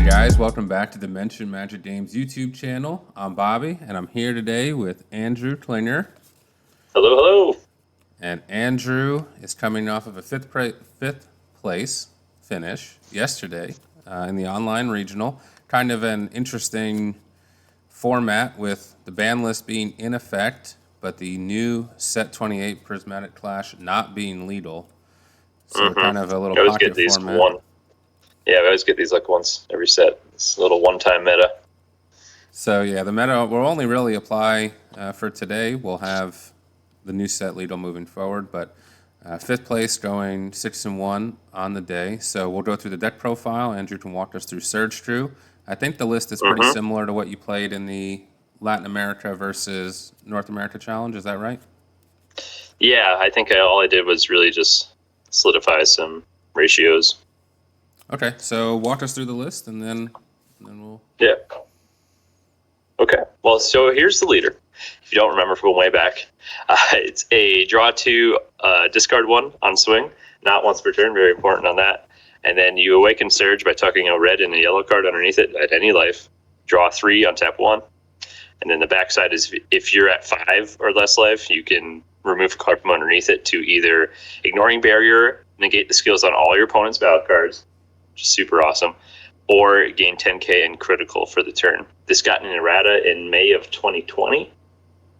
guys, welcome back to the Mention Magic Games YouTube channel. I'm Bobby, and I'm here today with Andrew Klinger. Hello, hello. And Andrew is coming off of a fifth place finish yesterday in the online regional. Kind of an interesting format with the ban list being in effect, but the new set 28 Prismatic Clash not being legal. So kind of a little pocket format. Yeah, we always get these like once every set. It's a little one-time meta. So yeah, the meta will only really apply for today. We'll have the new set legal moving forward, but fifth place going 6-1 on the day. So we'll go through the deck profile. Andrew can walk us through SURGEKU. I think the list is pretty similar to what you played in the Latin America versus North America challenge. Is that right? Yeah, I think all I did was really just solidify some ratios. Okay, so walk us through the list, and then we'll... Yeah. Okay, well, so here's the leader. If you don't remember from way back, it's a draw 2, discard 1 on swing, not once per turn, very important on that. And then you awaken Surge by tucking a red and a yellow card underneath it at any life. Draw 3 on tap 1. And then the backside is if you're at 5 or less life, you can remove a card from underneath it to either ignoring barrier, negate the skills on all your opponent's battle cards, which is super awesome, or gain 10k in critical for the turn. This got an errata in May of 2020,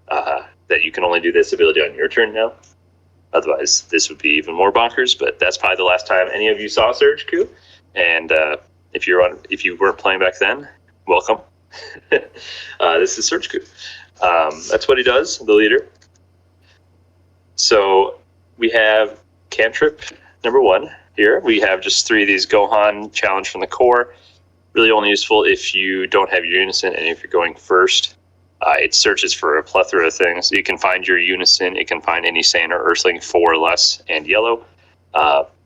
that you can only do this ability on your turn now. Otherwise, this would be even more bonkers, but that's probably the last time any of you saw SURGEKU. And if you weren't playing back then, welcome. This is SURGEKU. That's what he does, the leader. So we have cantrip number 1. Here we have just 3 of these Gohan challenge from the core. Really only useful if you don't have your unison and if you're going first. It searches for a plethora of things. You can find your unison. It can find any Saiyan or Earthling 4 or less and yellow.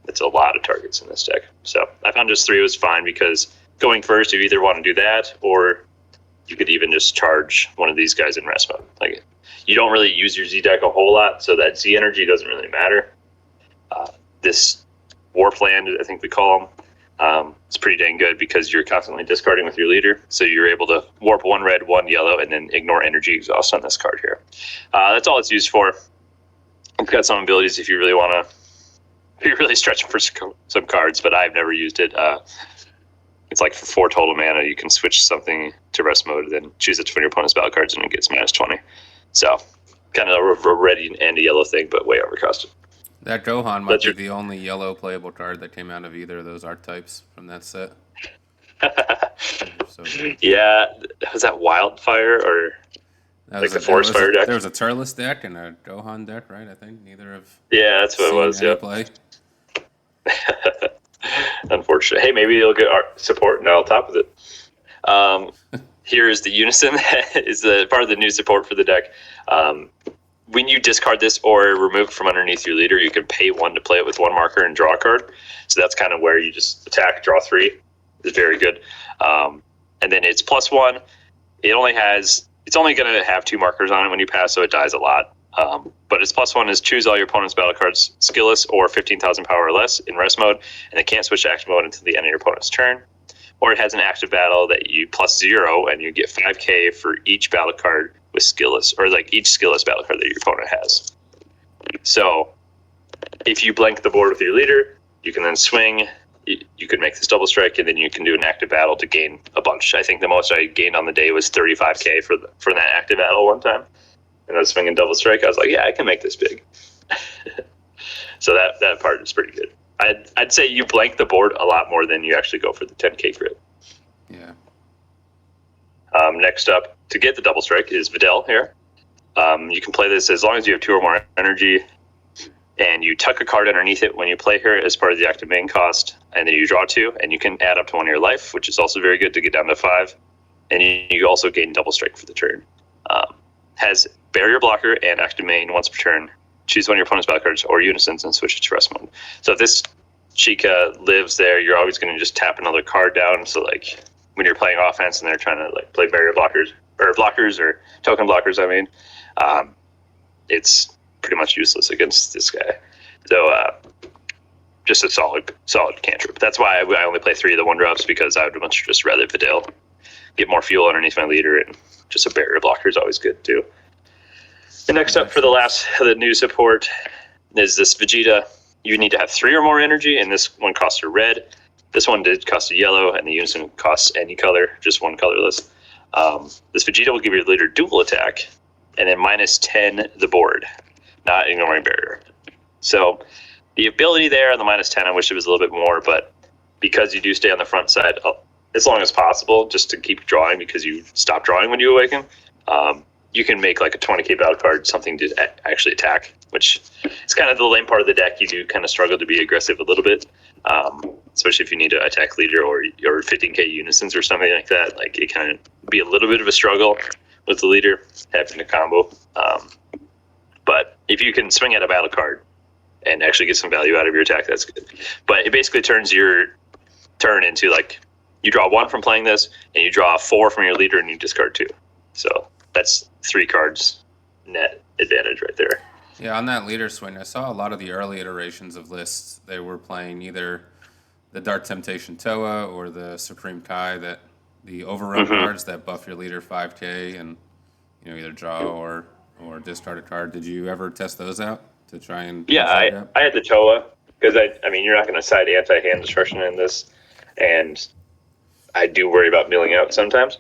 It's a lot of targets in this deck. So I found just 3 was fine because going first, you either want to do that or you could even just charge one of these guys in rest mode. Like, you don't really use your Z deck a whole lot, so that Z energy doesn't really matter. This Warpland, I think we call them, it's pretty dang good because you're constantly discarding with your leader. So you're able to warp 1 red, 1 yellow, and then ignore energy exhaust on this card here. That's all it's used for. It's got some abilities if you really want to, if you're really stretching for some cards, but I've never used it. It's like for 4 total mana, you can switch something to rest mode, then choose it from your opponent's battle cards, and it gets -20. So kind of a red and a yellow thing, but way overcosted. That Gohan might be the only yellow playable card that came out of either of those archetypes from that set. Yeah, was that Wildfire or like the Forest Fire deck? There was a Turles deck and a Gohan deck, right? I think neither of. Yeah, that's what it was. Yeah. Play. Unfortunate. Hey, maybe you'll get art support now on top of it. Here is the unison. Is the part of the new support for the deck. When you discard this or remove it from underneath your leader, you can pay 1 to play it with 1 marker and draw a card. So that's kind of where you just attack, draw 3. It's very good. And then it's +1. It's only going to have 2 markers on it when you pass, so it dies a lot. But its +1 is choose all your opponent's battle cards skillless or 15,000 power or less in rest mode, and it can't switch to action mode until the end of your opponent's turn. Or it has an active battle that you +0, and you get 5k for each battle card with skillless, or like each skillless battle card that your opponent has. So if you blank the board with your leader, you can then swing. You could make this double strike, and then you can do an active battle to gain a bunch. I think the most I gained on the day was 35k for that active battle one time. And I was swinging double strike. I was like, yeah, I can make this big. So that part is pretty good. I'd say you blank the board a lot more than you actually go for the 10k crit. Yeah. Next up, to get the double strike is Videl here. You can play this as long as you have 2 or more energy, and you tuck a card underneath it when you play her as part of the active main cost, and then you draw 2, and you can add up to 1 of your life, which is also very good to get down to 5, and you also gain double strike for the turn. Has barrier blocker and active main once per turn. Choose 1 of your opponent's battle cards or unisons and switch it to rest mode. So if this Chica lives there, you're always going to just tap another card down. So like when you're playing offense and they're trying to like play barrier blockers or token blockers, I mean, it's pretty much useless against this guy. So just a solid cantrip. That's why I only play 3 of the 1-drops, because I would much just rather Videl, get more fuel underneath my leader, and just a barrier blocker is always good too. And next up for the new support is this Vegeta. You need to have 3 or more energy, and this one costs a red. This one did cost a yellow, and the Unison costs any color, just one colorless. This Vegeta will give your leader dual attack, and then -10 the board, not ignoring barrier. So the ability there on the -10, I wish it was a little bit more, but because you do stay on the front side as long as possible, just to keep drawing, because you stop drawing when you awaken, you can make like a 20k battle card something to actually attack, which is kind of the lame part of the deck. You do kind of struggle to be aggressive a little bit, especially if you need to attack leader or 15k unisons or something like that. Like, it kind of be a little bit of a struggle with the leader having to combo. But if you can swing at a battle card and actually get some value out of your attack, that's good. But it basically turns your turn into, like, you draw 1 from playing this, and you draw 4 from your leader, and you discard 2. So that's 3 cards net advantage right there. Yeah, on that leader swing, I saw a lot of the early iterations of lists. They were playing either the Dark Temptation Toa or the Supreme Kai, that the overrun cards that buff your leader 5k and, you know, either draw or discard a card. Did you ever test those out to try and? Yeah, I had the Toa, because I mean, you're not going to side anti-hand destruction in this, and I do worry about milling out sometimes.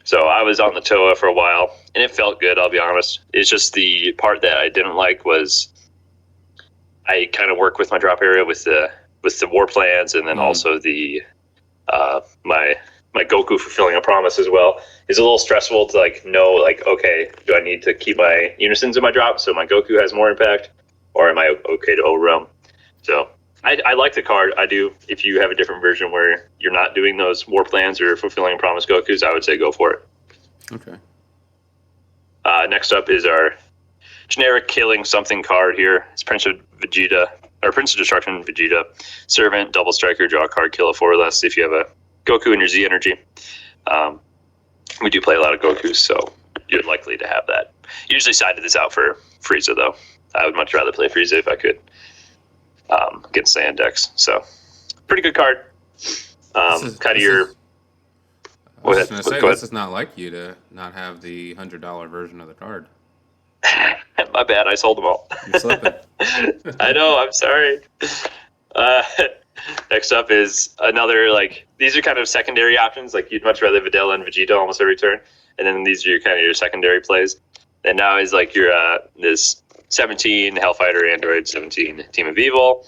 So I was on the Toa for a while, and it felt good, I'll be honest. It's just the part that I didn't like was I kind of work with my drop area with the war plans, and then also the my Goku fulfilling a promise as well. It's a little stressful to, like, know, like, okay, do I need to keep my unisons in my drop so my Goku has more impact, or am I okay to overwhelm? So I like the card. I do. If you have a different version where you're not doing those war plans or fulfilling promise Gokus, I would say go for it. Okay. Next up is our generic killing something card here. It's Prince of Destruction Vegeta. Servant, double striker, draw a card, kill a 4 or less if you have a Goku in your Z energy. We do play a lot of Gokus, so you're likely to have that. Usually sided this out for Frieza, though. I would much rather play Frieza if I could. Against Saiyan decks. So, pretty good card. Kind of your... I was just going to say, this is not like you to not have the $100 version of the card. My bad, I sold them all. You're slipping. I know, I'm sorry. Next up is another, like, these are kind of secondary options. Like, you'd much rather Videl and Vegeta almost every turn. And then these are your kind of your secondary plays. And now is like your this 17 Hellfighter Android, 17 Team of Evil.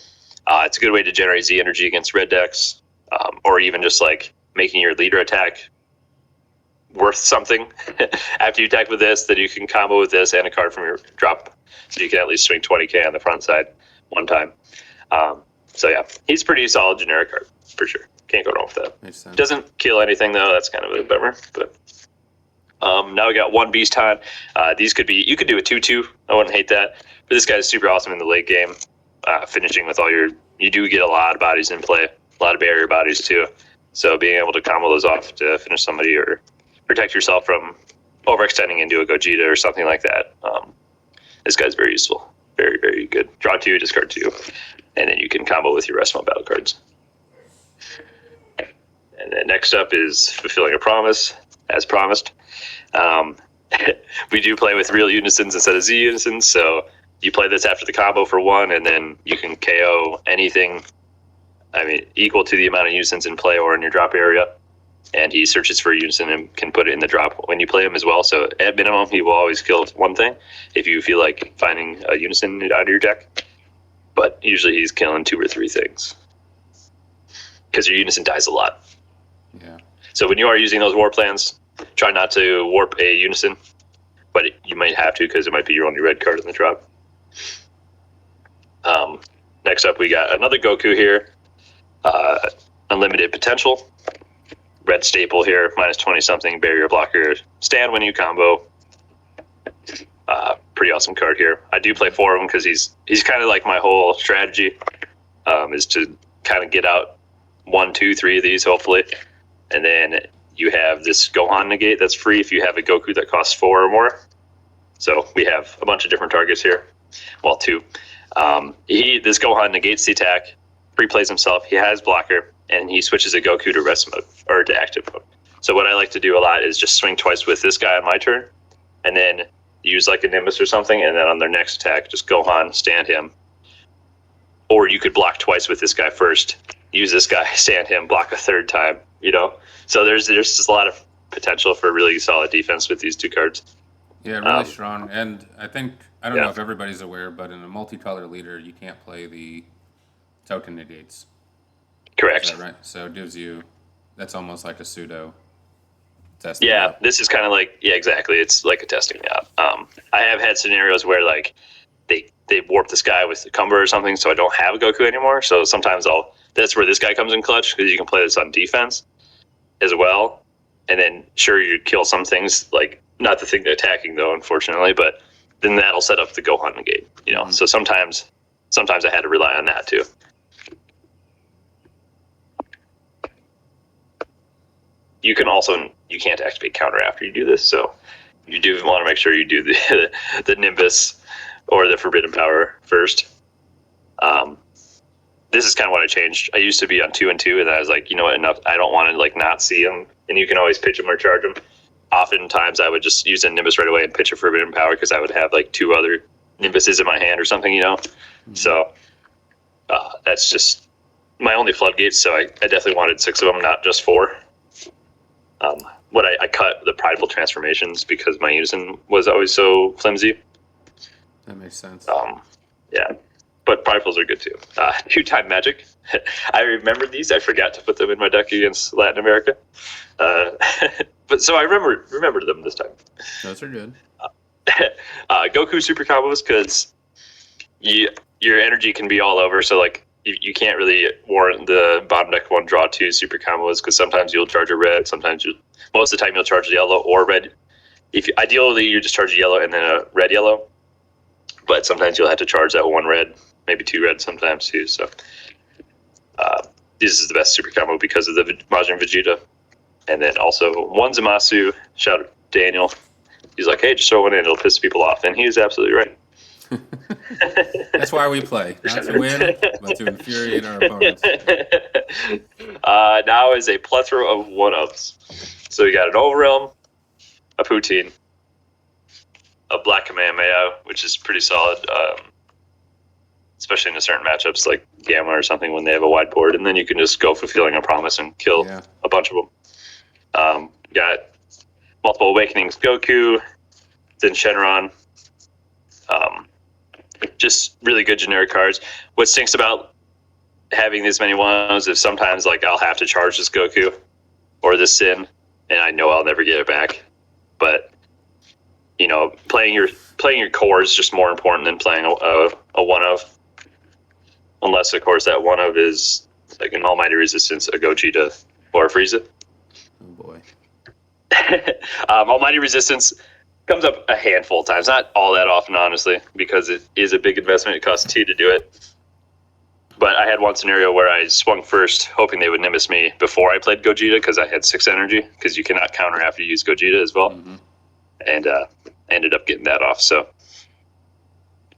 It's a good way to generate Z energy against red decks, or even just like making your leader attack worth something. After you attack with this, then you can combo with this and a card from your drop, so you can at least swing 20k on the front side one time. So yeah, he's pretty solid generic card for sure. Can't go wrong with that. Makes sense. Doesn't kill anything though. That's kind of a bummer. But now we got 1 Beast Time. These could be, you could do a 2/2. I wouldn't hate that. But this guy's super awesome in the late game. Finishing with all your, you do get a lot of bodies in play, a lot of barrier bodies too. So being able to combo those off to finish somebody or protect yourself from overextending into a Gogeta or something like that. This guy's very useful. Very, very good. Draw 2, discard 2. And then you can combo with your rest mode battle cards. And then next up is Fulfilling a Promise, as promised. We do play with real unisons instead of Z unisons, so you play this after the combo for 1, and then you can KO anything, equal to the amount of unisons in play or in your drop area. And he searches for a unison and can put it in the drop when you play him as well. So at minimum, he will always kill 1 thing if you feel like finding a unison out of your deck. But usually he's killing 2 or 3 things, because your unison dies a lot. Yeah. So when you are using those war plans, try not to warp a unison, but you might have to, because it might be your only red card in the drop. Next up, we got another Goku here. Unlimited Potential. Red staple here, -20 something, barrier blocker. Stand when you combo. Pretty awesome card here. I do play 4 of them because he's kind of like my whole strategy, is to kind of get out 1, 2, 3 of these, hopefully. And then you have this Gohan negate that's free if you have a Goku that costs 4 or more. So we have a bunch of different targets here. Well, 2. This Gohan negates the attack, pre-plays himself. He has blocker, and he switches a Goku to rest mode or to active mode. So what I like to do a lot is just swing twice with this guy on my turn, and then use like a Nimbus or something, and then on their next attack, just Gohan, stand him. Or you could block twice with this guy first, use this guy, stand him, block a third time, you know? So there's just a lot of potential for really solid defense with these two cards. Yeah, really strong. And I don't know if everybody's aware, but in a multicolor leader, you can't play the token negates. Correct. Is that right? So it gives you, that's almost like a pseudo testing. Yeah, map. this is kind of like, yeah, exactly. It's like a testing map. I have had scenarios where like they warp this guy with the Cumber or something, so I don't have a Goku anymore. So sometimes that's where this guy comes in clutch, because you can play this on defense as well. And then sure, you kill some things, like not the thing attacking though, unfortunately, but then that'll set up the Gohan negate, you know. So sometimes I had to rely on that too. You can't activate counter after you do this, so you do want to make sure you do the Nimbus or the Forbidden Power first. This is kind of what I changed. I used to be on 2 and 2, and I was like, you know what, enough. I don't want to like not see them, and you can always pitch them or charge them. Oftentimes, I would just use a Nimbus right away and pitch a Forbidden Power, because I would have like 2 other Nimbuses in my hand or something, you know. So that's just my only floodgates. So I definitely wanted 6 of them, not just 4. I cut the prideful transformations because my unison was always so flimsy. That makes sense. Yeah, but pridefuls are good too. 2-time magic. I remember these. I forgot to put them in my deck against Latin America. But so I remembered them this time. Those are good. Goku super combos, because your energy can be all over. So like you can't really warrant the bottom deck 1 draw 2 super combos, because sometimes you'll charge a red, most of the time you'll charge a yellow or red. Ideally you just charge a yellow and then a red yellow, but sometimes you'll have to charge that 1 red, maybe 2 red sometimes too. So this is the best super combo because of the Majin Vegeta, and then also 1 Zamasu. Shout out Daniel. He's like, hey, just throw 1 in, it'll piss people off, and he's absolutely right. That's why we play, not to win, but to infuriate our opponents. Now is a plethora of 1-ups. So we got an Overrealm, a Poutine, a Black Kamehameha, which is pretty solid, especially in certain matchups like Gamma or something when they have a wide board, and then you can just go Fulfilling a Promise and kill a bunch of them. Got multiple Awakenings Goku, then Shenron. Just really good generic cards. What stinks about having this many ones is sometimes like I'll have to charge this Goku or this Sin, and I know I'll never get it back. But you know, playing your core is just more important than playing a 1-of, unless of course that 1-of is like an Almighty Resistance, a Gogeta, or a Frieza. Oh boy. Almighty Resistance comes up a handful of times, not all that often, honestly, because it is a big investment. It costs 2 to do it. But I had one scenario where I swung first, hoping they would Nimbus me before I played Gogeta, because I had 6 energy, because you cannot counter after you use Gogeta as well. And ended up getting that off. So,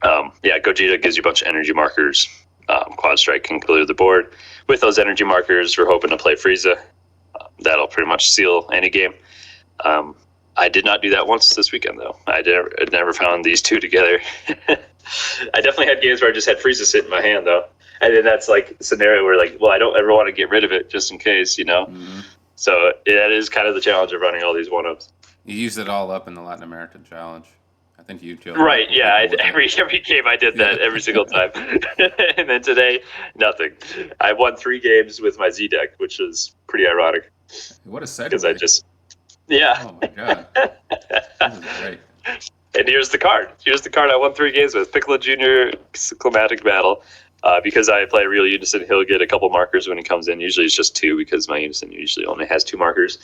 Gogeta gives you a bunch of energy markers. Quad Strike can clear the board. With those energy markers, we're hoping to play Frieza. That'll pretty much seal any game. I did not do that once this weekend, though. I never found these 2 together. I definitely had games where I just had Frieza sit in my hand, though. And then that's like a scenario where, like, well, I don't ever want to get rid of it just in case, you know? So that is kind of the challenge of running all these 1-ups. You used it all up in the Latin American challenge. I think you killed Right, yeah. Every game I did that every single time. And then today, nothing. I won 3 games with my Z deck, which is pretty ironic. What a segue. Because I just... Yeah. Oh my god. This is great. And here's the card. Here's the card I won 3 games with. Piccolo Jr. Climatic Battle. Because I play real Unison, he'll get a couple markers when he comes in. Usually it's just 2, because my Unison usually only has 2 markers.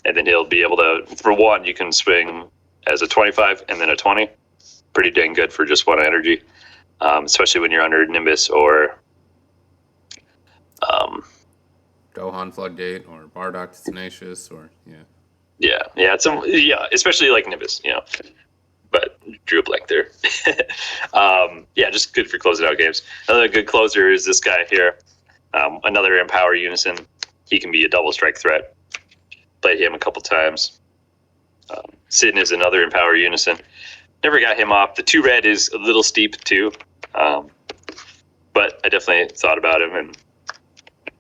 And then he'll be able to, for 1, you can swing as a 25 and then a 20. Pretty dang good for just 1 energy. Especially when you're under Nimbus or... Gohan Floodgate or Bardock Tenacious or especially like Nimbus, you know. But drew a blank there. Yeah, just good for closing out games. Another good closer is this guy here. Another Empower Unison. He can be a double strike threat. Played him a couple times. Sin is another Empower Unison. Never got him off. The 2-red is a little steep too. But I definitely thought about him, and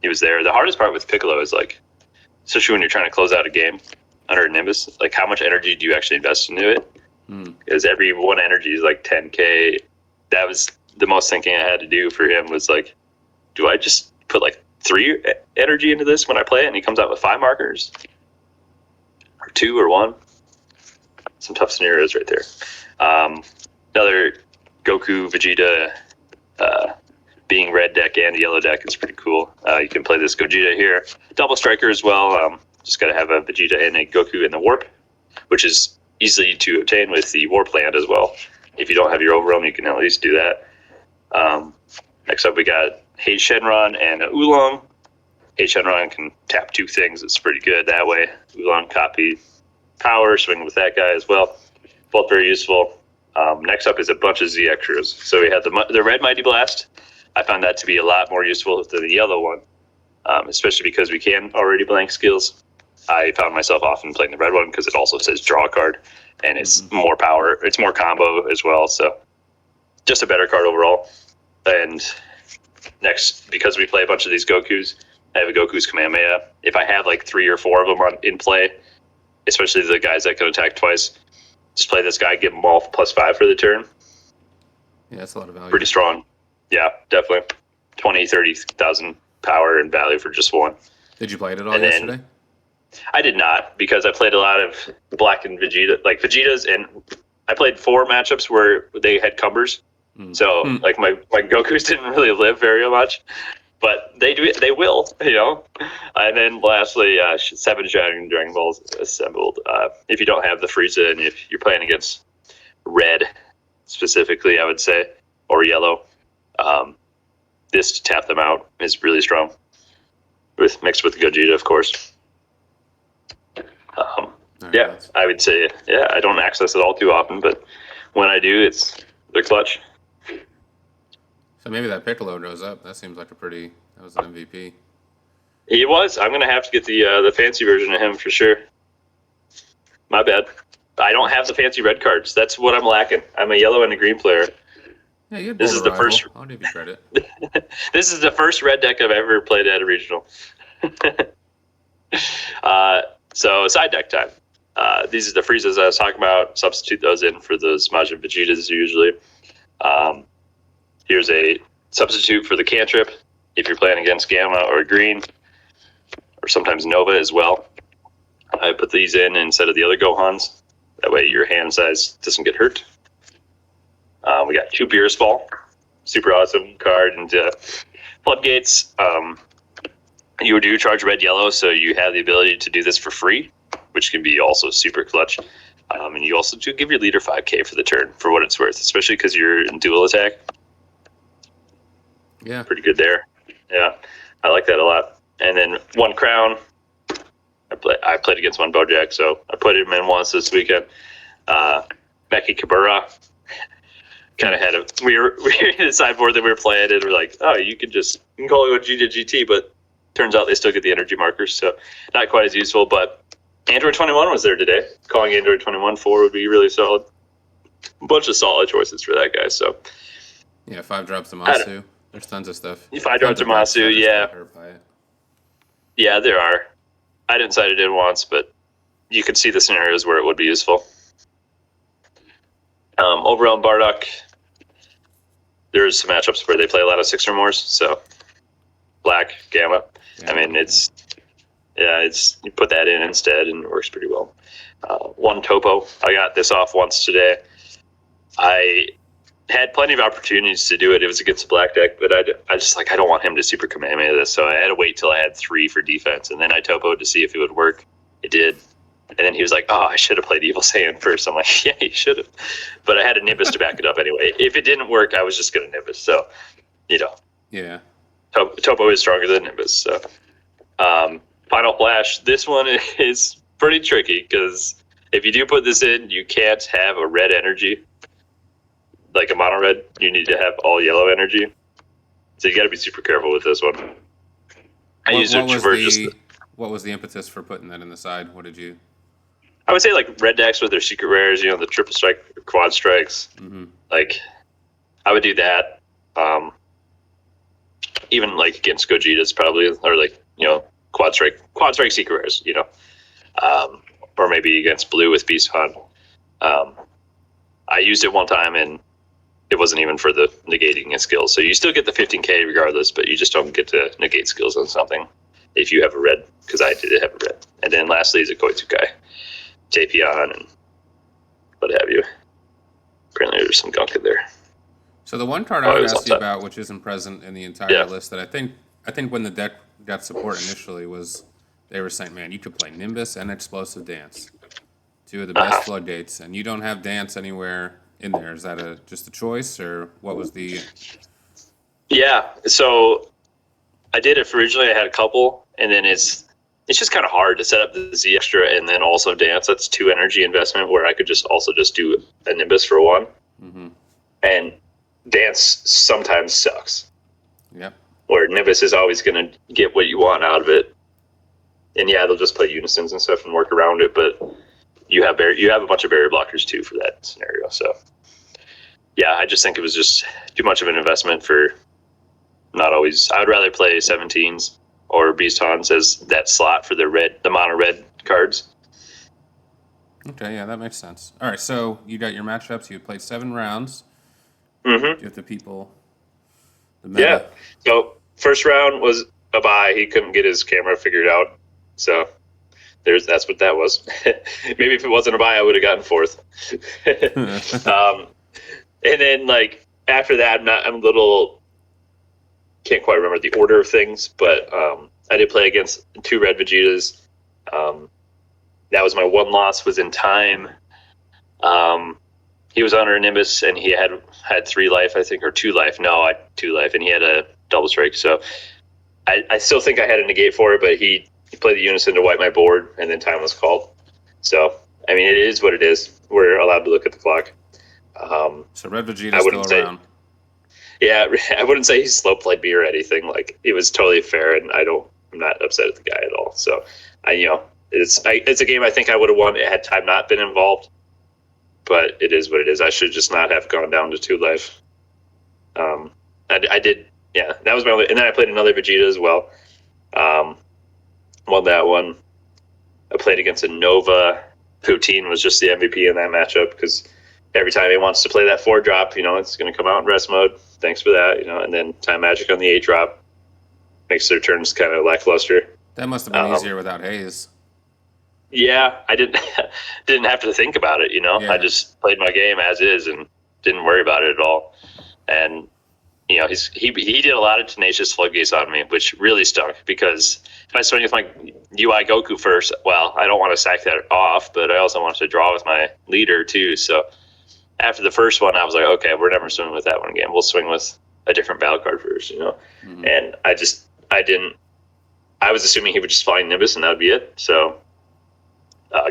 he was there. The hardest part with Piccolo is, like, especially when you're trying to close out a game under a Nimbus, like, how much energy do you actually invest into it? Because every one energy is like 10K. That was the most thinking I had to do for him, was like, do I just put like 3 energy into this when I play it and he comes out with 5 markers? Or 2 or 1? Some tough scenarios right there. Another Goku, Vegeta, being red deck and yellow deck is pretty cool. You can play this Gogeta here. Double striker as well. Just got to have a Vegeta and a Goku in the warp, which is easy to obtain with the warp land as well. If you don't have your overwhelm, you can at least do that. Next up, we got Hei Shenron and Oolong. Hei Shenron can tap 2 things. It's pretty good that way. Oolong copy power, swing with that guy as well. Both very useful. Next up is a bunch of Z extras. So we have the red Mighty Blast. I found that to be a lot more useful than the yellow one, especially because we can already blank skills. I found myself often playing the red one because it also says draw a card, and it's more power. It's more combo as well, so just a better card overall. And next, because we play a bunch of these Gokus, I have a Goku's Kamehameha. If I have like 3 or 4 of them in play, especially the guys that can attack twice, just play this guy, give them all +5 for the turn. Yeah, that's a lot of value. Pretty strong. Yeah, definitely. 20, 30,000 power and value for just 1. Did you play it at all yesterday? I did not, because I played a lot of Black and Vegeta, like Vegetas, and I played 4 matchups where they had Cumbers. So like my Gokus didn't really live very much, but they will, you know. And then lastly, 7 Dragon Balls assembled. If you don't have the Frieza, and if you're playing against red specifically, I would say, or yellow, this to tap them out is really strong. Mixed with Gogeta, of course. Yeah, I would say, yeah, I don't access it all too often, but when I do, they're clutch. So maybe that Piccolo goes up. That seems like that was an MVP. He was. I'm going to have to get the fancy version of him for sure. My bad. I don't have the fancy red cards. That's what I'm lacking. I'm a yellow and a green player. Yeah, you this is the first. I'll give you credit. This is the first red deck I've ever played at a regional. So side deck time. These are the Friezas I was talking about. Substitute those in for those Majin Vegetas usually. Here's a substitute for the cantrip if you're playing against Gamma or Green, or sometimes Nova as well. I put these in instead of the other Gohans. That way your hand size doesn't get hurt. We got 2 Beerus Ball. Super awesome card. And Floodgates. You do charge red yellow, so you have the ability to do this for free, which can be also super clutch. And you also do give your leader 5k for the turn, for what it's worth, especially because you're in dual attack. Yeah. Pretty good there. Yeah, I like that a lot. And then 1 Crown. I played against 1 Bojack, so I put him in once this weekend. Becky Kabura. Kind of had we were in the sideboard that we were playing, and we're like, oh, you can call it Gogeta GT, but turns out they still get the energy markers, so not quite as useful. But Android 21 was there today. Calling Android 21 4 would be really solid. A bunch of solid choices for that guy. So yeah, 5 drops to Masu. There's tons of stuff. 5 drops to Masu, yeah. Yeah, there are. I didn't cite it in once, but you could see the scenarios where it would be useful. Overall, Bardock, there's some matchups where they play a lot of 6 or more, so Black, Gamma. I mean, you put that in instead, and it works pretty well. 1 Topo. I got this off once today. I had plenty of opportunities to do it. It was against a black deck, but I just I don't want him to super Kamehameha this, so I had to wait till I had 3 for defense, and then I Topo'd to see if it would work. It did. And then he was like, oh, I should have played Evil Saiyan first. I'm like, yeah, you should have. But I had a Nimbus to back it up anyway. If it didn't work, I was just going to Nimbus. So, you know. Yeah. Topo is stronger than Nimbus. So, Final Flash. This one is pretty tricky because if you do put this in, you can't have a red energy. like a mono red, you need to have all yellow energy. So you got to be super careful with this one. I used it for just. What was the impetus for putting that in the side? What did you? I would say like red decks with their secret rares, the triple strike, quad strikes. Mm-hmm. Like, I would do that. Even like against Gojitas probably, or like quad strike secret rares, or maybe against blue with Beast Hunt. I used it one time and it wasn't even for the negating skills. So you still get the 15k regardless, but you just don't get to negate skills on something if you have a red, because I did have a red. And then lastly is a Koitsukai, Tapion, and what have you. Apparently there's some gunk in there. So the one card I would ask you about, which isn't present in the entire list, that I think when the deck got support initially was, they were saying, man, you could play Nimbus and Explosive Dance, two of the best floodgates, and you don't have Dance anywhere in there. Is that just a choice, or what was the? Yeah, so I did it originally. I had a couple, and then it's just kind of hard to set up the Z extra and then also Dance. That's 2 energy investment where I could just do a Nimbus for 1. Mm-hmm. And Dance sometimes sucks. Yep. Or Nimbus is always going to get what you want out of it. And yeah, they'll just play unisons and stuff and work around it, but you have a bunch of barrier blockers too for that scenario. So yeah, I just think it was just too much of an investment for not always. I would rather play 17s or Beast Hans as that slot for the mono red cards. Okay, yeah, that makes sense. All right, so you got your matchups. You played 7 rounds. Mm-hmm. Give the people the meta. Yeah. So first round was a bye. He couldn't get his camera figured out. So that's what that was. Maybe if it wasn't a bye, I would have gotten 4th. And then like after that, I'm a little, can't quite remember the order of things, but I did play against 2 red Vegetas. That was my one loss, was in time. He was under a Nimbus and he had 3 life, I think, or 2 life. No, I had 2 life, and he had a double strike. So I still think I had a negate for it, but he played the unison to wipe my board, and then time was called. So I mean, it is what it is. We're allowed to look at the clock. So red Vegeta's still around. Yeah, I wouldn't say he slow played me or anything. Like, it was totally fair, and I'm not upset at the guy at all. So it's a game I think I would have won had time not been involved. But it is what it is. I should just not have gone down to 2 life. I did, yeah. That was my only, and then I played another Vegeta as well. Won that one. I played against a Nova. Poutine was just the MVP in that matchup because every time he wants to play that 4-drop, it's going to come out in rest mode. Thanks for that, and then Time Magic on the 8-drop makes their turns kind of lackluster. That must have been easier without Hayes. Yeah, I didn't have to think about it, Yeah. I just played my game as is and didn't worry about it at all. And he did a lot of tenacious floodgates on me, which really stunk because if I swing with my UI Goku first, well, I don't want to sack that off, but I also wanted to draw with my leader too. So after the first one, I was like, okay, we're never swinging with that one again. We'll swing with a different battle card first, Mm-hmm. And I was assuming he would just fly Nimbus and that would be it. So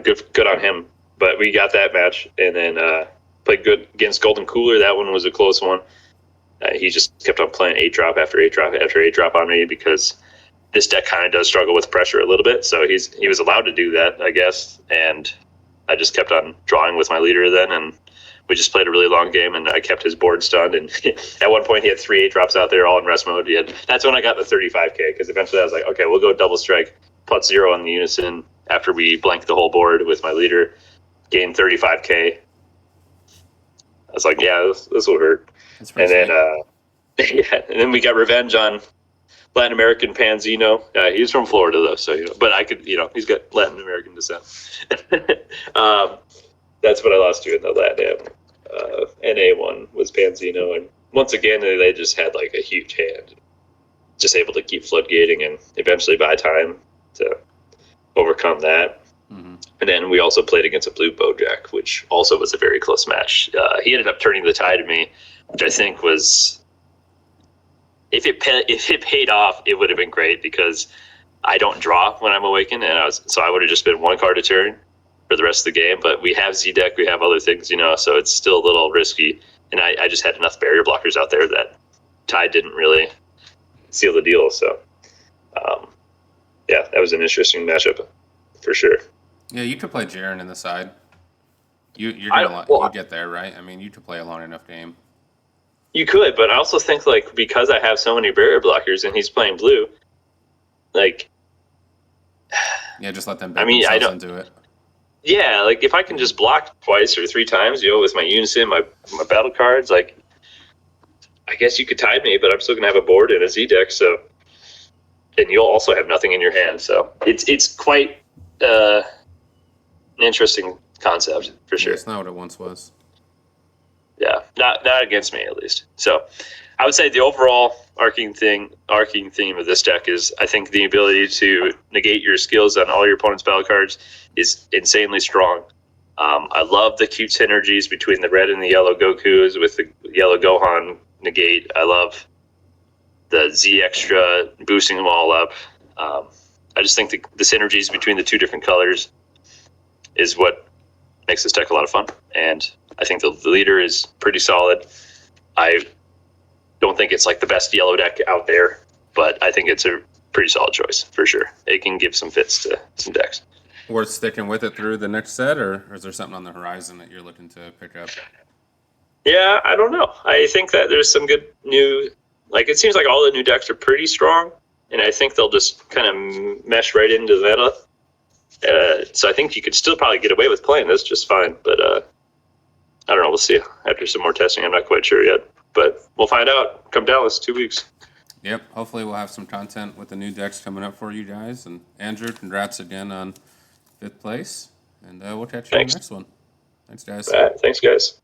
good on him. But we got that match and then played good against Golden Cooler. That one was a close one. He just kept on playing 8-drop after 8-drop after 8-drop on me because this deck kind of does struggle with pressure a little bit. So he was allowed to do that, I guess. And I just kept on drawing with my leader then, and we just played a really long game, and I kept his board stunned. And at one point, he had 3 8-drops out there, all in rest mode. That's when I got the 35k, because eventually I was like, okay, we'll go double strike, put 0 on the unison after we blanked the whole board with my leader, gain 35k. I was like, yeah, this will hurt. And then, and then we got revenge on Latin American Panzino. He's from Florida though, so but I could, he's got Latin American descent. That's what I lost to in the LatAm. NA one was Panzino, and once again they just had like a huge hand, just able to keep floodgating and eventually buy time to overcome that. Mm-hmm. And then we also played against a blue Bojack, which also was a very close match. He ended up turning the tide to me, which I think was, if it paid off, it would have been great because I don't draw when I'm awakened, and I would have just been 1 card a turn for the rest of the game. But we have Z deck, we have other things, so it's still a little risky. and I just had enough barrier blockers out there that Tide didn't really seal the deal. So, yeah, that was an interesting matchup for sure. Yeah, you could play Jaren in the side. You're I gonna well, you get there, right? I mean, you could play a long enough game. you could, but I also think like because I have so many barrier blockers and he's playing blue, like Yeah, just let them I bait mean I themselves don't. into it. Yeah, like if I can just block twice or three times, with my unison, my battle cards, like I guess you could tide me, but I'm still gonna have a board and a Z deck, so and you'll also have nothing in your hand. So it's quite an interesting concept for Yeah, sure. it's not what it once was. Yeah, not against me at least. So I would say the overall arcing theme of this deck is I think the ability to negate your skills on all your opponent's battle cards is insanely strong. I love the cute synergies between the red and the yellow Gokus with the yellow Gohan negate. I love the Z extra boosting them all up. I just think the synergies between the two different colors is what makes this deck a lot of fun. And I think the leader is pretty solid. I don't think it's like the best yellow deck out there, but I think it's a pretty solid choice for sure. It can give some fits to some decks. Worth sticking with it through the next set, or is there something on the horizon that you're looking to pick up? Yeah, I don't know. I think that there's some good new, like it seems like all the new decks are pretty strong, and I think they'll just kind of mesh right into the meta. So I think you could still probably get away with playing this just fine, but I don't know. We'll see after some more testing. I'm not quite sure yet, but we'll find out come Dallas 2 weeks. Yep. Hopefully, we'll have some content with the new decks coming up for you guys. And Andrew, congrats again on 5th place, and we'll catch you on the Thanks. next one. Thanks, guys. Thanks, guys.